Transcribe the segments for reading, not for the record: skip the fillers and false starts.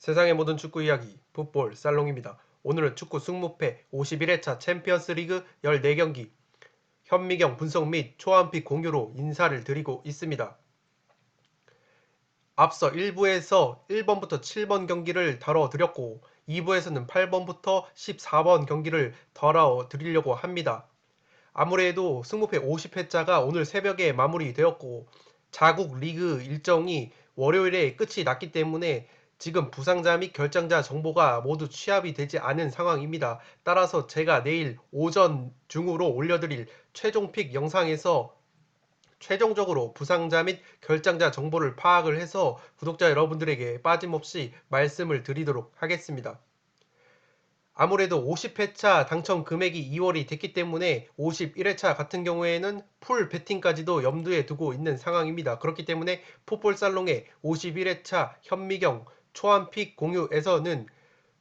세상의 모든 축구 이야기 풋볼 살롱입니다. 오늘은 축구 승무패 51회차 챔피언스 리그 14경기 현미경 분석 및 초안픽 공유로 인사를 드리고 있습니다. 앞서 1부에서 1번부터 7번 경기를 다뤄드렸고 2부에서는 8번부터 14번 경기를 다뤄드리려고 합니다. 아무래도 승무패 50회차가 오늘 새벽에 마무리되었고 자국 리그 일정이 월요일에 끝이 났기 때문에 지금 부상자 및 결장자 정보가 모두 취합이 되지 않은 상황입니다. 따라서 제가 내일 오전 중으로 올려드릴 최종픽 영상에서 최종적으로 부상자 및 결장자 정보를 파악을 해서 구독자 여러분들에게 빠짐없이 말씀을 드리도록 하겠습니다. 아무래도 50회차 당첨 금액이 2월이 됐기 때문에 51회차 같은 경우에는 풀 베팅까지도 염두에 두고 있는 상황입니다. 그렇기 때문에 풋볼살롱의 51회차 현미경 초안픽 공유에서는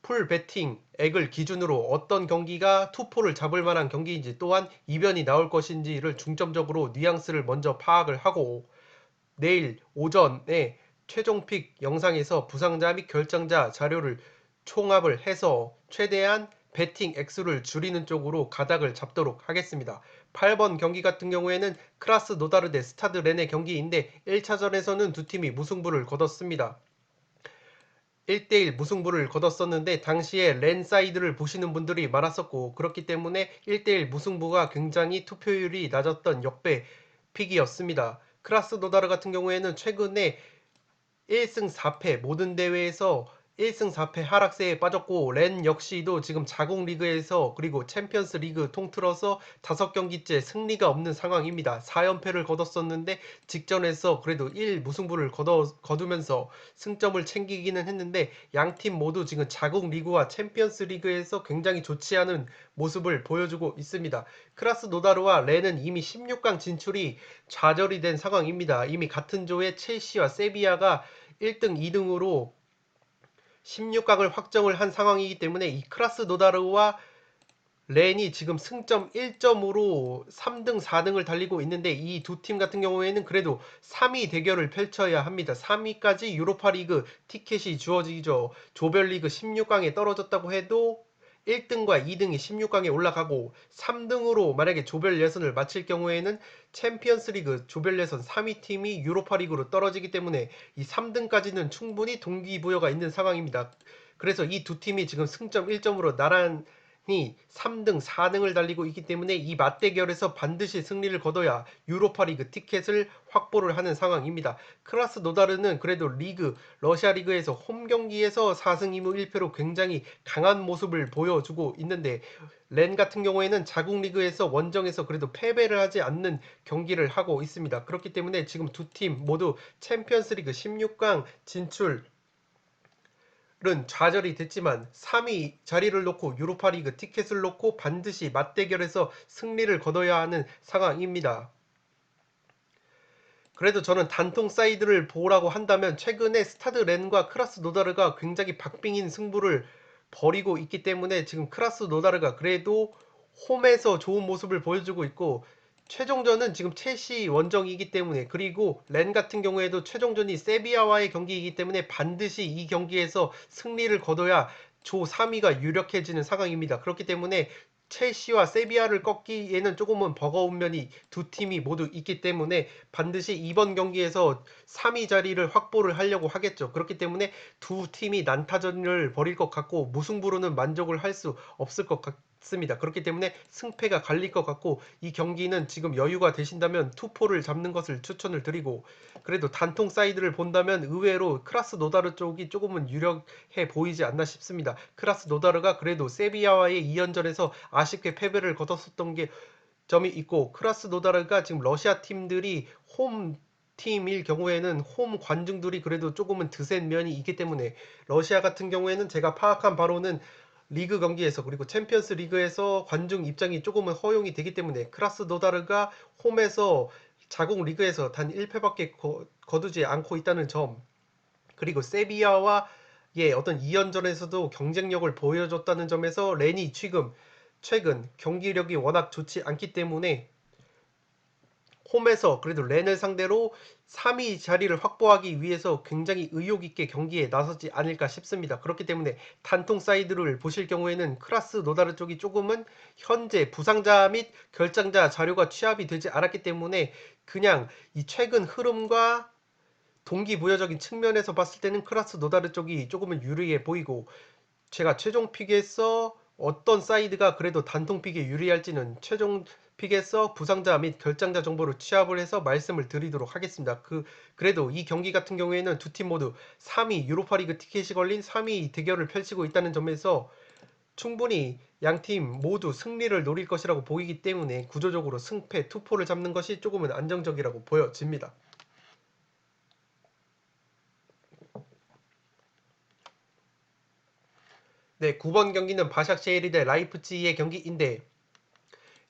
풀 베팅액을 기준으로 어떤 경기가 투포를 잡을 만한 경기인지 또한 이변이 나올 것인지를 중점적으로 뉘앙스를 먼저 파악을 하고 내일 오전에 최종픽 영상에서 부상자 및 결정자 자료를 총합을 해서 최대한 베팅 액수를 줄이는 쪽으로 가닥을 잡도록 하겠습니다. 8번 경기 같은 경우에는 크라스 노다르 대 스타드 렌의 경기인데 1차전에서는 두 팀이 무승부를 거뒀습니다. 1대1 무승부를 거뒀었는데 당시에 렌 사이드를 보시는 분들이 많았었고 그렇기 때문에 1대1 무승부가 굉장히 투표율이 낮았던 역배 픽이었습니다. 크라스 노다르 같은 경우에는 최근에 1승 4패 모든 대회에서 1승 4패 하락세에 빠졌고 렌 역시도 지금 자국 리그에서 그리고 챔피언스 리그 통틀어서 5경기째 승리가 없는 상황입니다. 4연패를 거뒀었는데 직전에서 그래도 1 무승부를 거두면서 승점을 챙기기는 했는데 양팀 모두 지금 자국 리그와 챔피언스 리그에서 굉장히 좋지 않은 모습을 보여주고 있습니다. 크라스 노다르와 렌은 이미 16강 진출이 좌절이 된 상황입니다. 이미 같은 조에 첼시와 세비야가 1등, 2등으로 16강을 확정을 한 상황이기 때문에 이 크라스 노다르와 렌이 지금 승점 1점으로 3등, 4등을 달리고 있는데 이 두 팀 같은 경우에는 그래도 3위 대결을 펼쳐야 합니다. 3위까지 유로파리그 티켓이 주어지죠. 조별리그 16강에 떨어졌다고 해도 1등과 2등이 16강에 올라가고 3등으로 만약에 조별 예선을 마칠 경우에는 챔피언스리그 조별 예선 3위 팀이 유로파리그로 떨어지기 때문에 이 3등까지는 충분히 동기부여가 있는 상황입니다. 그래서 이 두 팀이 지금 승점 1점으로 나란히 3등, 4등을 달리고 있기 때문에 이 맞대결에서 반드시 승리를 거둬야 유로파리그 티켓을 확보를 하는 상황입니다. 크라스 노다르는 그래도 러시아 리그에서 홈 경기에서 4승 2무 1패로 굉장히 강한 모습을 보여주고 있는데 렌 같은 경우에는 자국 리그에서 원정에서 그래도 패배를 하지 않는 경기를 하고 있습니다. 그렇기 때문에 지금 두 팀 모두 챔피언스 리그 16강 진출 은 좌절이 됐지만 3위 자리를 놓고 유로파리그 티켓을 놓고 반드시 맞대결에서 승리를 거둬야 하는 상황입니다. 그래도 저는 단통 사이드를 보라고 한다면 최근에 스타드 렌과 크라스 노다르가 굉장히 박빙인 승부를 벌이고 있기 때문에 지금 크라스 노다르가 그래도 홈에서 좋은 모습을 보여주고 있고 최종전은 지금 첼시 원정이기 때문에 그리고 렌 같은 경우에도 최종전이 세비야와의 경기이기 때문에 반드시 이 경기에서 승리를 거둬야 조 3위가 유력해지는 상황입니다. 그렇기 때문에 첼시와 세비야를 꺾기에는 조금은 버거운 면이 두 팀이 모두 있기 때문에 반드시 이번 경기에서 3위 자리를 확보를 하려고 하겠죠. 그렇기 때문에 두 팀이 난타전을 벌일 것 같고 무승부로는 만족을 할 수 없을 것 같습니다. 그렇기 때문에 승패가 갈릴 것 같고 이 경기는 지금 여유가 되신다면 투포를 잡는 것을 추천을 드리고 그래도 단통 사이드를 본다면 의외로 크라스 노다르 쪽이 조금은 유력해 보이지 않나 싶습니다. 크라스 노다르가 그래도 세비야와의 2연전에서 아쉽게 패배를 거뒀었던 게 점이 있고 크라스 노다르가 지금 러시아 팀들이 홈 팀일 경우에는 홈 관중들이 그래도 조금은 드센 면이 있기 때문에 러시아 같은 경우에는 제가 파악한 바로는 리그 경기에서 그리고 챔피언스 리그에서 관중 입장이 조금은 허용이 되기 때문에 크라스 노다르가 홈에서 자국 리그에서 단 1패밖에 거두지 않고 있다는 점 그리고 세비야와의 어떤 2연전에서도 경쟁력을 보여줬다는 점에서 렌이 최근 경기력이 워낙 좋지 않기 때문에 홈에서 그래도 렌을 상대로 3위 자리를 확보하기 위해서 굉장히 의욕 있게 경기에 나서지 않을까 싶습니다. 그렇기 때문에 단통 사이드를 보실 경우에는 크라스 노다르 쪽이 조금은 현재 부상자 및 결장자 자료가 취합이 되지 않았기 때문에 그냥 이 최근 흐름과 동기부여적인 측면에서 봤을 때는 크라스 노다르 쪽이 조금은 유리해 보이고, 제가 최종 픽에서 어떤 사이드가 그래도 단통 픽에 유리할지는 최종 픽에서 부상자 및 결장자 정보를 취합을 해서 말씀을 드리도록 하겠습니다. 그래도 이 경기 같은 경우에는 두 팀 모두 3위 유로파리그 티켓이 걸린 3위 대결을 펼치고 있다는 점에서 충분히 양 팀 모두 승리를 노릴 것이라고 보이기 때문에 구조적으로 승패 투포를 잡는 것이 조금은 안정적이라고 보여집니다. 네, 9번 경기는 바샥쉐히르 대 라이프치히의 경기인데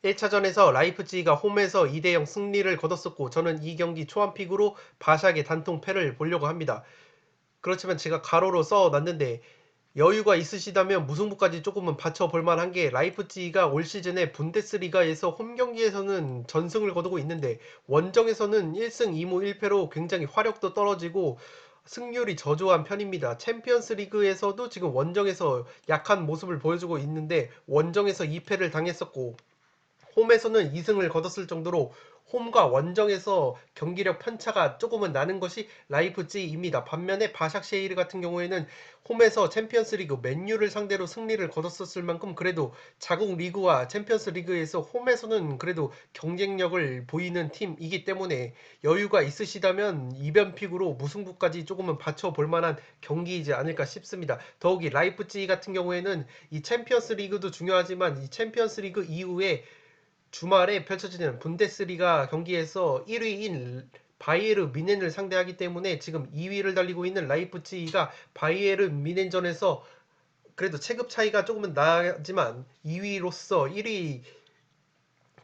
1차전에서 라이프치히가 홈에서 2대0 승리를 거뒀었고, 저는 이 경기 초안픽으로 바샥의 단통 패를 보려고 합니다. 그렇지만 제가 가로로 써놨는데 여유가 있으시다면 무승부까지 조금은 받쳐볼 만한 게, 라이프치히가 올 시즌에 분데스리가에서 홈 경기에서는 전승을 거두고 있는데 원정에서는 1승 2무 1패로 굉장히 화력도 떨어지고 승률이 저조한 편입니다. 챔피언스 리그에서도 지금 원정에서 약한 모습을 보여주고 있는데 원정에서 2패를 당했었고, 홈에서는 2승을 거뒀을 정도로 홈과 원정에서 경기력 편차가 조금은 나는 것이 라이프치히입니다. 반면에 바샥쉐히르 같은 경우에는 홈에서 챔피언스리그 맨유를 상대로 승리를 거뒀었을 만큼 그래도 자국 리그와 챔피언스 리그에서 홈에서는 그래도 경쟁력을 보이는 팀이기 때문에 여유가 있으시다면 이변픽으로 무승부까지 조금은 받쳐볼 만한 경기이지 않을까 싶습니다. 더욱이 라이프치히 같은 경우에는 이 챔피언스 리그도 중요하지만 이 챔피언스 리그 이후에 주말에 펼쳐지는 분데스리가 경기에서 1위인 바이에른 뮌헨을 상대하기 때문에 지금 2위를 달리고 있는 라이프치히가 바이에른 뮌헨전에서 그래도 체급 차이가 조금은 나지만 2위로서 1위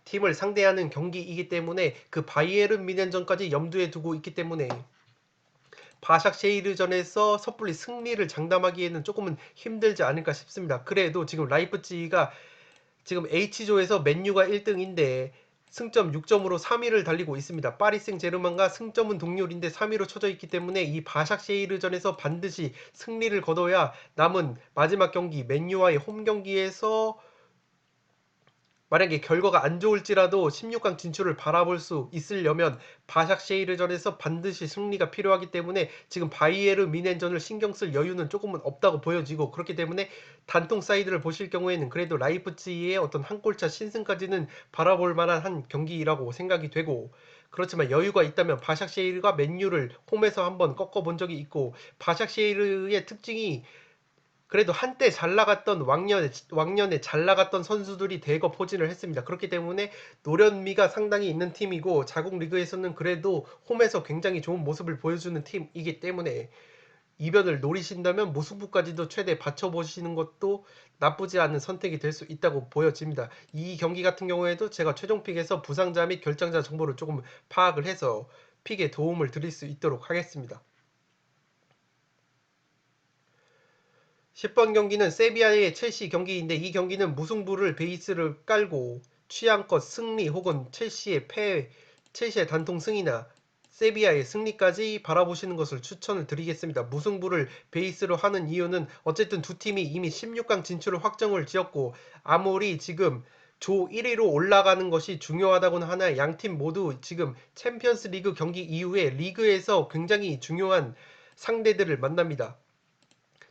팀을 상대하는 경기이기 때문에 그 바이에른 뮌헨전까지 염두에 두고 있기 때문에 바샥쉐히르전에서 섣불리 승리를 장담하기에는 조금은 힘들지 않을까 싶습니다. 그래도 지금 라이프치히가 지금 H조에서 맨유가 1등인데 승점 6점으로 3위를 달리고 있습니다. 파리 생제르맹과 승점은 동률인데 3위로 쳐져 있기 때문에 이 바샥쉐히르전에서 반드시 승리를 거둬야 남은 마지막 경기 맨유와의 홈 경기에서 만약에 결과가 안 좋을지라도 16강 진출을 바라볼 수 있으려면 바샥쉐히르전에서 반드시 승리가 필요하기 때문에 지금 바이에른 뮌헨전을 신경 쓸 여유는 조금은 없다고 보여지고, 그렇기 때문에 단통 사이드를 보실 경우에는 그래도 라이프치히의 어떤 한 골차 신승까지는 바라볼 만한 한 경기라고 생각이 되고, 그렇지만 여유가 있다면 바샥쉐히르가 맨유를 홈에서 한번 꺾어본 적이 있고, 바샥쉐히르의 특징이 그래도 한때 잘 나갔던 왕년에 잘 나갔던 선수들이 대거 포진을 했습니다. 그렇기 때문에 노련미가 상당히 있는 팀이고 자국 리그에서는 그래도 홈에서 굉장히 좋은 모습을 보여주는 팀이기 때문에 이변을 노리신다면 무승부까지도 최대 받쳐보시는 것도 나쁘지 않은 선택이 될 수 있다고 보여집니다. 이 경기 같은 경우에도 제가 최종픽에서 부상자 및 결장자 정보를 조금 파악을 해서 픽에 도움을 드릴 수 있도록 하겠습니다. 10번 경기는 세비야의 첼시 경기인데 이 경기는 무승부를 베이스를 깔고 취향껏 승리 혹은 첼시의 패, 첼시의 단통 승이나 세비야의 승리까지 바라보시는 것을 추천을 드리겠습니다. 무승부를 베이스로 하는 이유는 어쨌든 두 팀이 이미 16강 진출을 확정을 지었고, 아무리 지금 조 1위로 올라가는 것이 중요하다고는 하나 양 팀 모두 지금 챔피언스 리그 경기 이후에 리그에서 굉장히 중요한 상대들을 만납니다.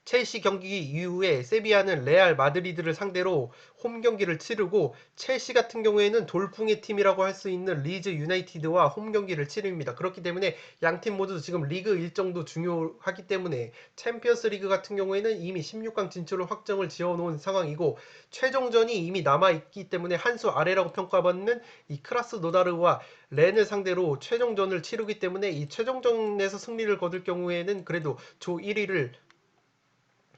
첼시 경기 이후에 세비야는 레알 마드리드를 상대로 홈 경기를 치르고, 첼시 같은 경우에는 돌풍의 팀이라고 할 수 있는 리즈 유나이티드와 홈 경기를 치릅니다. 그렇기 때문에 양 팀 모두 지금 리그 일정도 중요하기 때문에 챔피언스 리그 같은 경우에는 이미 16강 진출을 확정을 지어놓은 상황이고, 최종전이 이미 남아있기 때문에 한 수 아래라고 평가받는 이 크라스 노다르와 렌을 상대로 최종전을 치르기 때문에 이 최종전에서 승리를 거둘 경우에는 그래도 조 1위를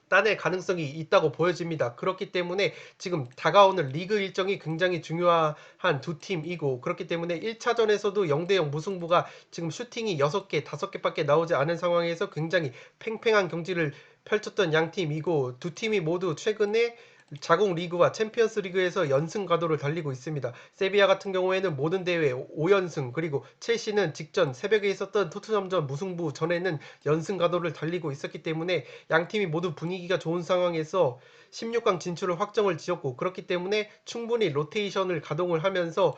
따낼 가능성이 있다고 보여집니다. 그렇기 때문에 지금 다가오는 리그 일정이 굉장히 중요한 두 팀이고, 그렇기 때문에 1차전에서도 0대0 무승부가 지금 슈팅이 6개, 5개밖에 나오지 않은 상황에서 굉장히 팽팽한 경기를 펼쳤던 양 팀이고, 두 팀이 모두 최근에 자국 리그와 챔피언스 리그에서 연승 가도를 달리고 있습니다. 세비야 같은 경우에는 모든 대회 5연승, 그리고 첼시는 직전 새벽에 있었던 토트넘전 무승부 전에는 연승 가도를 달리고 있었기 때문에 양 팀이 모두 분위기가 좋은 상황에서 16강 진출을 확정을 지었고, 그렇기 때문에 충분히 로테이션을 가동을 하면서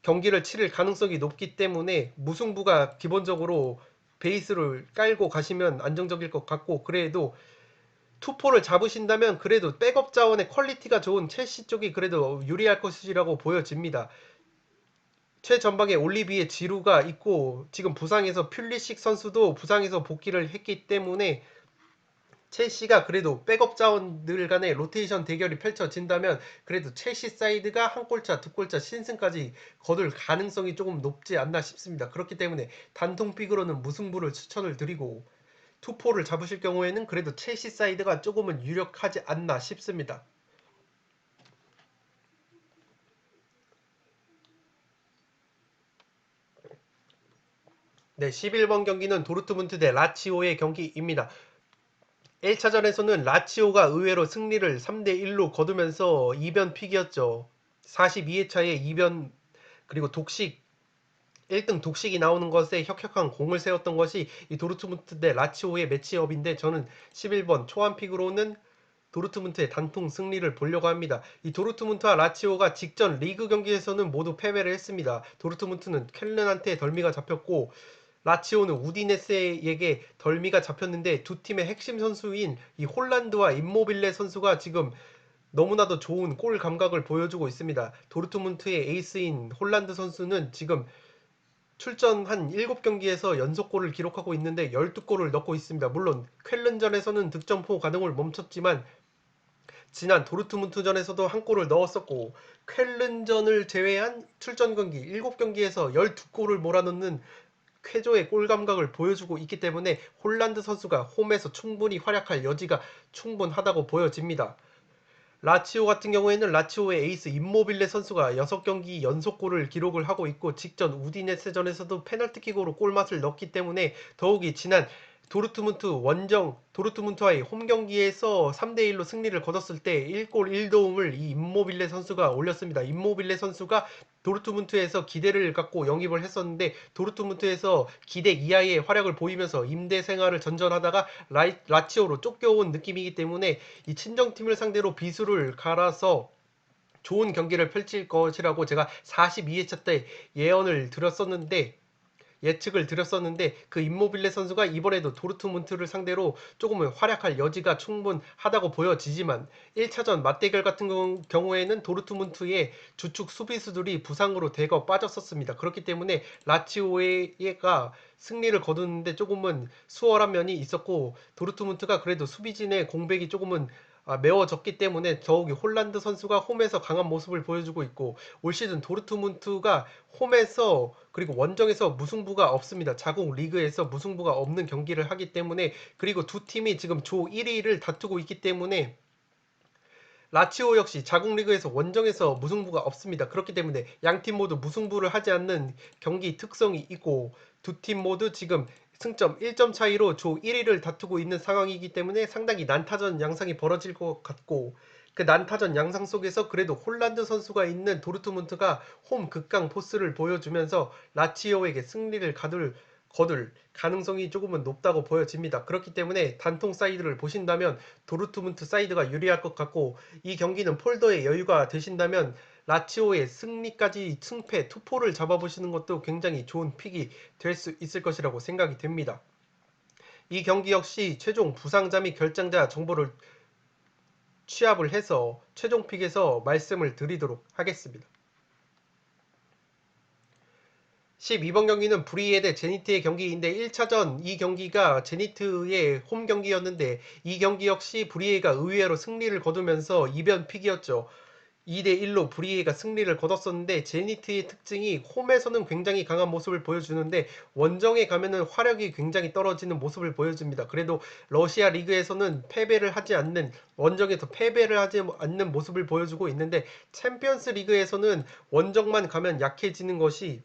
경기를 치를 가능성이 높기 때문에 무승부가 기본적으로 베이스를 깔고 가시면 안정적일 것 같고, 그래도 투포를 잡으신다면 그래도 백업 자원의 퀄리티가 좋은 첼시 쪽이 그래도 유리할 것이라고 보여집니다. 최전방에 올리비에 지루가 있고, 지금 부상에서 퓰리식 선수도 부상에서 복귀를 했기 때문에 첼시가 그래도 백업 자원들 간의 로테이션 대결이 펼쳐진다면 그래도 첼시 사이드가 한 골차, 두 골차 신승까지 거둘 가능성이 조금 높지 않나 싶습니다. 그렇기 때문에 단통픽으로는 무승부를 추천을 드리고, 투포를 잡으실 경우에는 그래도 첼시 사이드가 조금은 유력하지 않나 싶습니다. 네, 11번 경기는 도르트문트 대 라치오의 경기입니다. 1차전에서는 라치오가 의외로 승리를 3대1로 거두면서 이변 픽이었죠. 42회차에 이변, 그리고 독식, 1등 독식이 나오는 것에 혁혁한 공을 세웠던 것이 이 도르트문트 대 라치오의 매치업인데, 저는 11번 초안픽으로는 도르트문트의 단통 승리를 보려고 합니다. 이 도르트문트와 라치오가 직전 리그 경기에서는 모두 패배를 했습니다. 도르트문트는 켈른한테 덜미가 잡혔고, 라치오는 우디네세에게 덜미가 잡혔는데, 두 팀의 핵심 선수인 이 홀란드와 임모빌레 선수가 지금 너무나도 좋은 골 감각을 보여주고 있습니다. 도르트문트의 에이스인 홀란드 선수는 지금 출전 한 7경기에서 연속골을 기록하고 있는데 12골을 넣고 있습니다. 물론 쾰른전에서는 득점포 가동을 멈췄지만 지난 도르트문트전에서도 한 골을 넣었었고, 쾰른전을 제외한 출전 경기 7경기에서 12골을 몰아넣는 쾌조의 골 감각을 보여주고 있기 때문에 홀란드 선수가 홈에서 충분히 활약할 여지가 충분하다고 보여집니다. 라치오 같은 경우에는 라치오의 에이스 임모빌레 선수가 6경기 연속골을 기록을 하고 있고, 직전 우디네세전에서도 페널티킥으로 골맛을 넣기 때문에 더욱이 지난 도르트문트와의 홈 경기에서 3대1로 승리를 거뒀을 때 1골 1도움을 이 임모빌레 선수가 올렸습니다. 임모빌레 선수가 도르트문트에서 기대를 갖고 영입을 했었는데, 도르트문트에서 기대 이하의 활약을 보이면서 임대 생활을 전전하다가 라치오로 쫓겨온 느낌이기 때문에 이 친정팀을 상대로 비수를 갈아서 좋은 경기를 펼칠 것이라고 제가 42회차 때 예측을 드렸었는데, 그 임모빌레 선수가 이번에도 도르트문트를 상대로 조금은 활약할 여지가 충분하다고 보여지지만, 1차전 맞대결 같은 경우에는 도르트문트의 주축 수비수들이 부상으로 대거 빠졌었습니다. 그렇기 때문에 라치오가 승리를 거두는데 조금은 수월한 면이 있었고, 도르트문트가 그래도 수비진의 공백이 조금은 메워졌기 때문에 더욱이 홀란드 선수가 홈에서 강한 모습을 보여주고 있고, 올 시즌 도르트문트가 홈에서 그리고 원정에서 무승부가 없습니다. 자국 리그에서 무승부가 없는 경기를 하기 때문에, 그리고 두 팀이 지금 조 1위를 다투고 있기 때문에 라치오 역시 자국 리그에서 원정에서 무승부가 없습니다. 그렇기 때문에 양 팀 모두 무승부를 하지 않는 경기 특성이 있고, 두 팀 모두 지금 승점 1점 차이로 조 1위를 다투고 있는 상황이기 때문에 상당히 난타전 양상이 벌어질 것 같고, 그 난타전 양상 속에서 그래도 홀란드 선수가 있는 도르트문트가 홈 극강 포스를 보여주면서 라치오에게 승리를 거둘 가능성이 조금은 높다고 보여집니다. 그렇기 때문에 단통 사이드를 보신다면 도르트문트 사이드가 유리할 것 같고, 이 경기는 폴더에 여유가 되신다면 라치오의 승리까지 승패 투포를 잡아보시는 것도 굉장히 좋은 픽이 될 수 있을 것이라고 생각이 됩니다. 이 경기 역시 최종 부상자 및 결장자 정보를 취합을 해서 최종 픽에서 말씀을 드리도록 하겠습니다. 12번 경기는 브리에 대 제니트의 경기인데, 1차전 이 경기가 제니트의 홈 경기였는데 이 경기 역시 브리에가 의외로 승리를 거두면서 이변 픽이었죠. 2대1로 브리에가 승리를 거뒀었는데, 제니트의 특징이 홈에서는 굉장히 강한 모습을 보여주는데 원정에 가면은 화력이 굉장히 떨어지는 모습을 보여줍니다. 그래도 러시아 리그에서는 원정에서 패배를 하지 않는 모습을 보여주고 있는데, 챔피언스 리그에서는 원정만 가면 약해지는 것이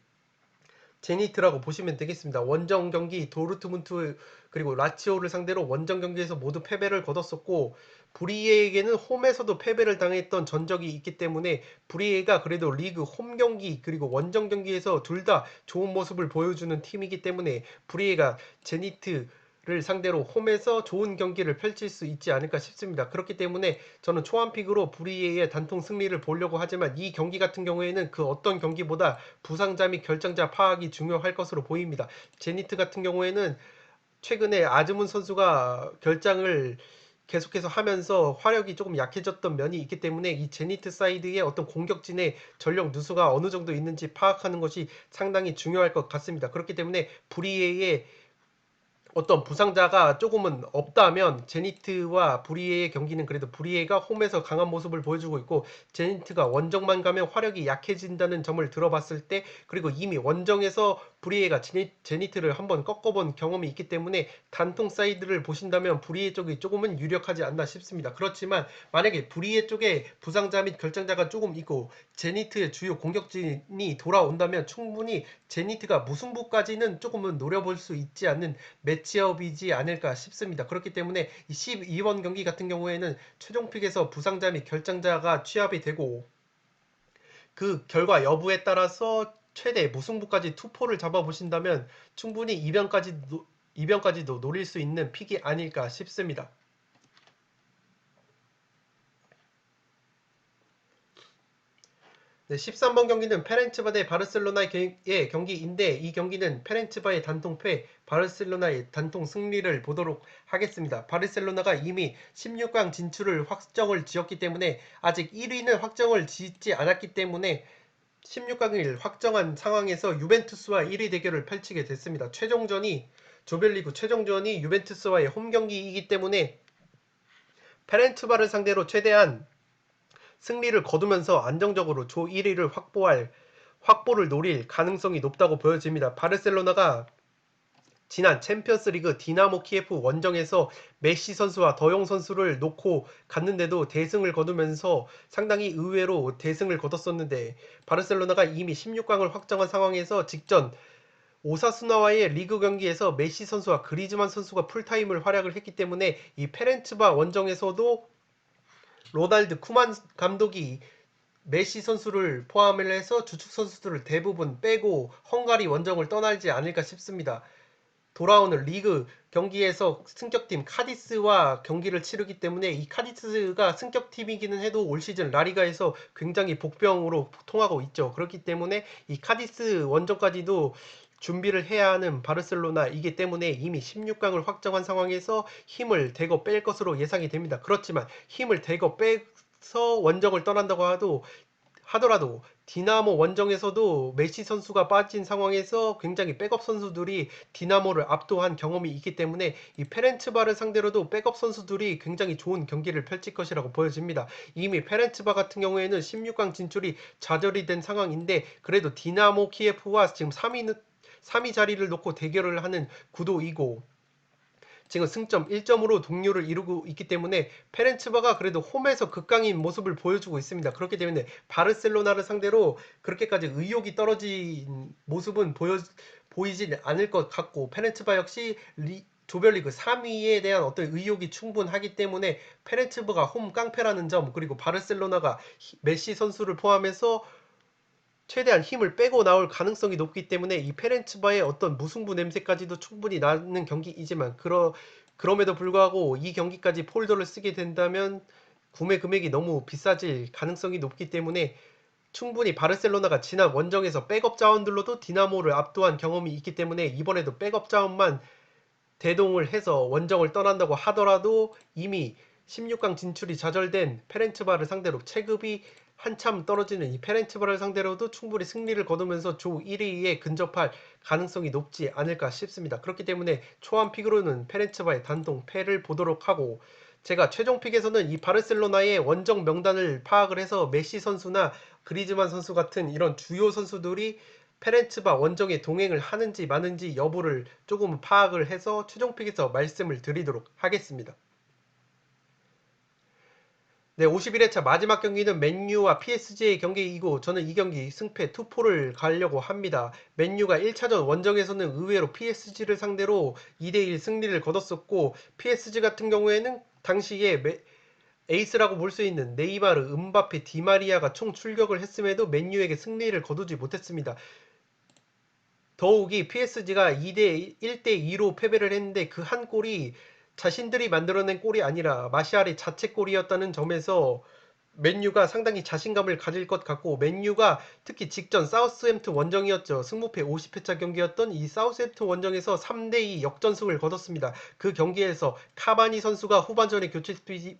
제니트라고 보시면 되겠습니다. 원정 경기 도르트문트 그리고 라치오를 상대로 원정 경기에서 모두 패배를 거뒀었고 브리에에게는 홈에서도 패배를 당했던 전적이 있기 때문에 브리에가 그래도 리그 홈 경기 그리고 원정 경기에서 둘 다 좋은 모습을 보여주는 팀이기 때문에 브리에가 제니트를 상대로 홈에서 좋은 경기를 펼칠 수 있지 않을까 싶습니다. 그렇기 때문에 저는 초안픽으로 브리에의 단통 승리를 보려고 하지만 이 경기 같은 경우에는 그 어떤 경기보다 부상자 및 결정자 파악이 중요할 것으로 보입니다. 제니트 같은 경우에는 최근에 아즈문 선수가 결장을 계속해서 하면서 화력이 조금 약해졌던 면이 있기 때문에 이 제니트 사이드의 어떤 공격진의 전력 누수가 어느 정도 있는지 파악하는 것이 상당히 중요할 것 같습니다. 그렇기 때문에 브리에의 어떤 부상자가 조금은 없다면 제니트와 브리에의 경기는 그래도 브리에가 홈에서 강한 모습을 보여주고 있고 제니트가 원정만 가면 화력이 약해진다는 점을 들어봤을 때 그리고 이미 원정에서 브리에가 제니트를 한번 꺾어본 경험이 있기 때문에 단통 사이드를 보신다면 브리에 쪽이 조금은 유력하지 않나 싶습니다. 그렇지만 만약에 브리에 쪽에 부상자 및 결정자가 조금 있고 제니트의 주요 공격진이 돌아온다면 충분히 제니트가 무승부까지는 조금은 노려볼 수 있지 않는 매치업이지 않을까 싶습니다. 그렇기 때문에 이 12번 경기 같은 경우에는 최종픽에서 부상자 및 결정자가 취합이 되고 그 결과 여부에 따라서 최대 무승부까지 투포를 잡아보신다면 충분히 이변까지도 노릴 수 있는 픽이 아닐까 싶습니다. 네, 13번 경기는 페렌츠바 대 바르셀로나의 경기인데 이 경기는 페렌츠바의 단통패, 바르셀로나의 단통 승리를 보도록 하겠습니다. 바르셀로나가 이미 16강 진출을 확정을 지었기 때문에 아직 1위는 확정을 짓지 않았기 때문에 16강을 확정한 상황에서 유벤투스와 1위 대결을 펼치게 됐습니다. 조별리그 최종전이 유벤투스와의 홈 경기이기 때문에 페렌츠바를 상대로 최대한 승리를 거두면서 안정적으로 조 1위를 확보를 노릴 가능성이 높다고 보여집니다. 바르셀로나가 지난 챔피언스리그 디나모 키예프 원정에서 메시 선수와 더용 선수를 놓고 갔는데도 대승을 거두면서 상당히 의외로 대승을 거뒀었는데 바르셀로나가 이미 16강을 확정한 상황에서 직전 오사수나와의 리그 경기에서 메시 선수와 그리즈만 선수가 풀타임을 활약을 했기 때문에 이 페렌츠바 원정에서도 로날드 쿠만 감독이 메시 선수를 포함을 해서 주축 선수들을 대부분 빼고 헝가리 원정을 떠나지 않을까 싶습니다. 돌아오는 리그 경기에서 승격팀 카디스와 경기를 치르기 때문에 이 카디스가 승격팀이기는 해도 올 시즌 라리가에서 굉장히 복병으로 통하고 있죠. 그렇기 때문에 이 카디스 원정까지도 준비를 해야 하는 바르셀로나이기 때문에 이미 16강을 확정한 상황에서 힘을 대거 뺄 것으로 예상이 됩니다. 그렇지만 힘을 대거 빼서 원정을 떠난다고 하더라도 디나모 원정에서도 메시 선수가 빠진 상황에서 굉장히 백업 선수들이 디나모를 압도한 경험이 있기 때문에 이 페렌츠바를 상대로도 백업 선수들이 굉장히 좋은 경기를 펼칠 것이라고 보여집니다. 이미 페렌츠바 같은 경우에는 16강 진출이 좌절이 된 상황인데 그래도 디나모 키예프와 지금 3위 자리를 놓고 대결을 하는 구도이고 지금 승점 1점으로 동료를 이루고 있기 때문에 페렌츠바가 그래도 홈에서 극강인 모습을 보여주고 있습니다. 그렇기 때문에 바르셀로나를 상대로 그렇게까지 의욕이 떨어진 모습은 보이지 않을 것 같고 페렌츠바 역시 조별리그 3위에 대한 어떤 의욕이 충분하기 때문에 페렌츠바가 홈 깡패라는 점 그리고 바르셀로나가 메시 선수를 포함해서 최대한 힘을 빼고 나올 가능성이 높기 때문에 이 페렌츠바의 어떤 무승부 냄새까지도 충분히 나는 경기이지만 그럼에도 불구하고 이 경기까지 폴더를 쓰게 된다면 구매 금액이 너무 비싸질 가능성이 높기 때문에 충분히 바르셀로나가 지난 원정에서 백업 자원들로도 디나모를 압도한 경험이 있기 때문에 이번에도 백업 자원만 대동을 해서 원정을 떠난다고 하더라도 이미 16강 진출이 좌절된 페렌츠바를 상대로 체급이 한참 떨어지는 이 페렌츠바를 상대로도 충분히 승리를 거두면서 조 1위에 근접할 가능성이 높지 않을까 싶습니다. 그렇기 때문에 초안 픽으로는 페렌츠바의 단독 패를 보도록 하고 제가 최종 픽에서는 이 바르셀로나의 원정 명단을 파악을 해서 메시 선수나 그리즈만 선수 같은 이런 주요 선수들이 페렌츠바 원정에 동행을 하는지 마는지 여부를 조금 파악을 해서 최종 픽에서 말씀을 드리도록 하겠습니다. 네, 51회차 마지막 경기는 맨유와 PSG의 경기이고 저는 이 경기 승패 투포를 가려고 합니다. 맨유가 1차전 원정에서는 의외로 PSG를 상대로 2대1 승리를 거뒀었고 PSG 같은 경우에는 당시에 에이스라고 볼 수 있는 네이마르, 음바페, 디마리아가 총 출격을 했음에도 맨유에게 승리를 거두지 못했습니다. 더욱이 PSG가 1대2로 패배를 했는데 그 한 골이 자신들이 만들어낸 골이 아니라 마시알의 자책골이었다는 점에서 맨유가 상당히 자신감을 가질 것 같고 맨유가 특히 직전 사우스햄튼 원정이었죠. 승무패 50회차 경기였던 이 사우스햄튼 원정에서 3대2 역전승을 거뒀습니다. 그 경기에서 카바니 선수가 후반전에 교체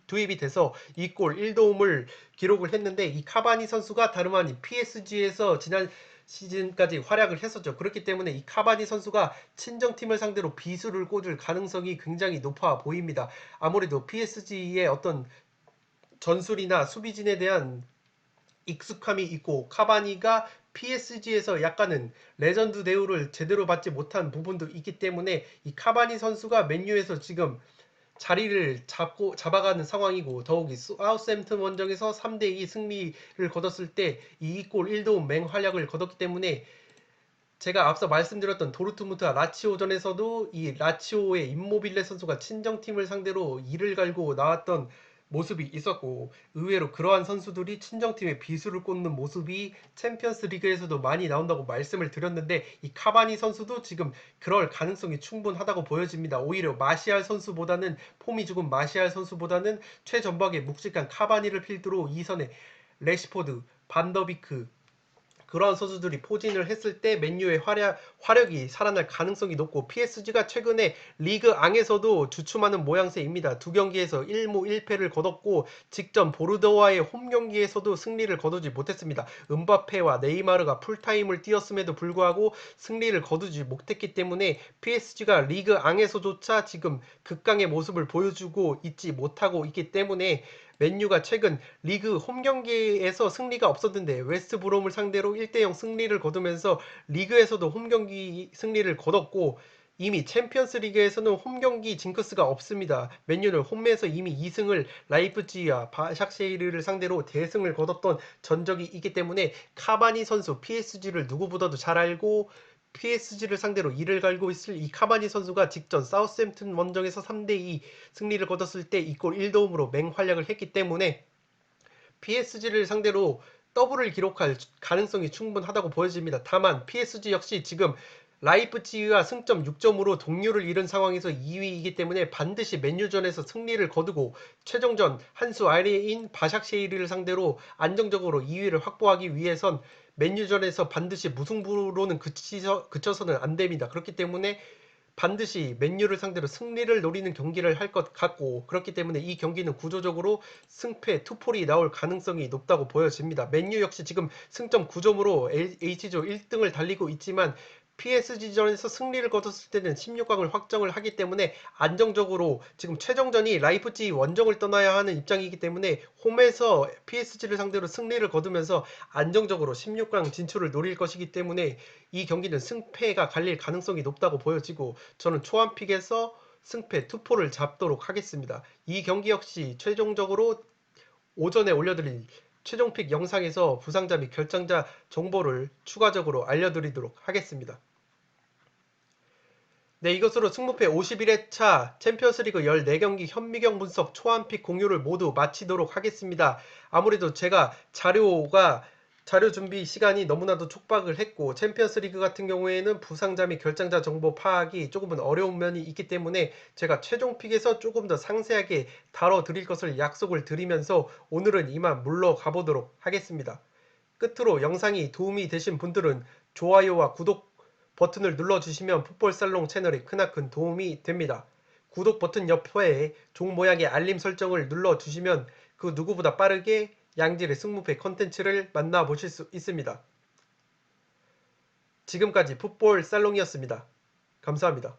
투입이 돼서 이 골 1도움을 기록을 했는데 이 카바니 선수가 다름 아닌 PSG에서 지난 시즌까지 활약을 했었죠. 그렇기 때문에 이 카바니 선수가 친정팀을 상대로 비수를 꽂을 가능성이 굉장히 높아 보입니다. 아무래도 PSG의 어떤 전술이나 수비진에 대한 익숙함이 있고 카바니가 PSG에서 약간은 레전드 대우를 제대로 받지 못한 부분도 있기 때문에 이 카바니 선수가 맨유에서 지금 자리를 잡아가는 상황이고 더욱이 사우스햄튼 원정에서 3대2 승리를 거뒀을 때 이 골 1도움 맹활약을 거뒀기 때문에 제가 앞서 말씀드렸던 도르트문트와 라치오전에서도 이 라치오의 임모빌레 선수가 친정팀을 상대로 이를 갈고 나왔던 모습이 있었고 의외로 그러한 선수들이 친정팀의 비수를 꽂는 모습이 챔피언스 리그에서도 많이 나온다고 말씀을 드렸는데 이 카바니 선수도 지금 그럴 가능성이 충분하다고 보여집니다. 오히려 마시알 선수보다는 폼이 죽은 마시알 선수보다는 최전방에 묵직한 카바니를 필두로 2선에 레시포드, 반더비크 그러한 선수들이 포진을 했을 때 맨유의 화력이 살아날 가능성이 높고 PSG가 최근에 리그 앙에서도 주춤하는 모양새입니다. 두 경기에서 1무 1패를 거뒀고 직전 보르도와의 홈 경기에서도 승리를 거두지 못했습니다. 음바페와 네이마르가 풀타임을 뛰었음에도 불구하고 승리를 거두지 못했기 때문에 PSG가 리그 앙에서조차 지금 극강의 모습을 보여주고 있지 못하고 있기 때문에 맨유가 최근 리그 홈 경기에서 승리가 없었는데 웨스트브롬을 상대로 1대0 승리를 거두면서 리그에서도 홈 경기 승리를 거뒀고 이미 챔피언스 리그에서는 홈 경기 징크스가 없습니다. 맨유는 홈에서 이미 2승을 라이프치히와 바샥쉐이르를 상대로 대승을 거뒀던 전적이 있기 때문에 카바니 선수 PSG를 누구보다도 잘 알고 PSG를 상대로 이를 갈고 있을 이 카바니 선수가 직전 사우스햄튼 원정에서 3대2 승리를 거뒀을 때 이 골 1도움으로 맹활약을 했기 때문에 PSG를 상대로 더블을 기록할 가능성이 충분하다고 보여집니다. 다만 PSG 역시 지금 라이프치히와 승점 6점으로 동률을 이룬 상황에서 2위이기 때문에 반드시 맨유전에서 승리를 거두고 최종전 한 수 아래인 바샥쉐이르를 상대로 안정적으로 2위를 확보하기 위해선 맨유전에서 반드시 무승부로는 그쳐서는 안 됩니다. 그렇기 때문에 반드시 맨유를 상대로 승리를 노리는 경기를 할 것 같고 그렇기 때문에 이 경기는 구조적으로 승패 투폴이 나올 가능성이 높다고 보여집니다. 맨유 역시 지금 승점 9점으로 H조 1등을 달리고 있지만 PSG전에서 승리를 거뒀을 때는 16강을 확정을 하기 때문에 안정적으로 지금 최종전이 라이프치히 원정을 떠나야 하는 입장이기 때문에 홈에서 PSG를 상대로 승리를 거두면서 안정적으로 16강 진출을 노릴 것이기 때문에 이 경기는 승패가 갈릴 가능성이 높다고 보여지고 저는 초안픽에서 승패 투포를 잡도록 하겠습니다. 이 경기 역시 최종적으로 오전에 올려드릴 최종픽 영상에서 부상자 및 결정자 정보를 추가적으로 알려드리도록 하겠습니다. 네, 이것으로 승무패 51회차 챔피언스리그 14경기 현미경 분석 초안픽 공유를 모두 마치도록 하겠습니다. 아무래도 제가 자료 준비 시간이 너무나도 촉박을 했고 챔피언스리그 같은 경우에는 부상자 및 결장자 정보 파악이 조금은 어려운 면이 있기 때문에 제가 최종픽에서 조금 더 상세하게 다뤄드릴 것을 약속을 드리면서 오늘은 이만 물러가 보도록 하겠습니다. 끝으로 영상이 도움이 되신 분들은 좋아요와 구독 버튼을 눌러주시면 풋볼살롱 채널에 크나큰 도움이 됩니다. 구독 버튼 옆에 종 모양의 알림 설정을 눌러주시면 그 누구보다 빠르게 양질의 승무패 컨텐츠를 만나보실 수 있습니다. 지금까지 풋볼살롱이었습니다. 감사합니다.